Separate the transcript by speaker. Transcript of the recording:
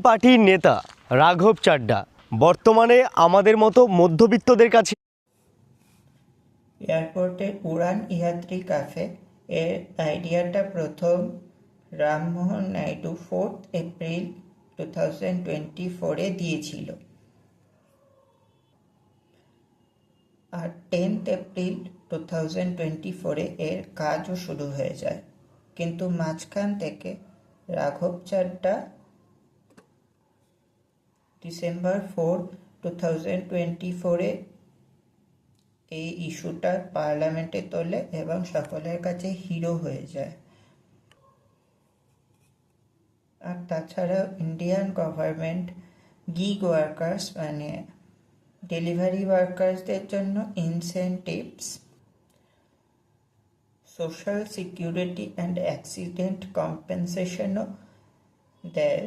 Speaker 1: পার্টির নেতা রাঘব চাড্ডা বর্তমানে আমাদের মতো মধ্যবিত্তদের কাছে
Speaker 2: এয়ারপোর্টের উড়ান ইয়াত্রী ক্যাফে এর আইডিয়াটা প্রথম রামমোহন নাইডু 4 এপ্রিল 2024 দিয়েছিল, আর 10 এপ্রিল 2024 এর কাজও শুরু হয়ে যায়। কিন্তু মাঝখান থেকে রাঘব চাড্ডা ডিসেম্বর 4, 2024 এই ইস্যুটা পার্লামেন্টে তোলে এবং সকলের কাছে হিরো হয়ে যায়। আর তাছাড়াও ইন্ডিয়ান গভর্নমেন্ট গিগ ওয়ার্কার্স মানে ডেলিভারি ওয়ার্কার্সদের জন্য incentives, social security and accident কম্পেনসেশনও দেয়,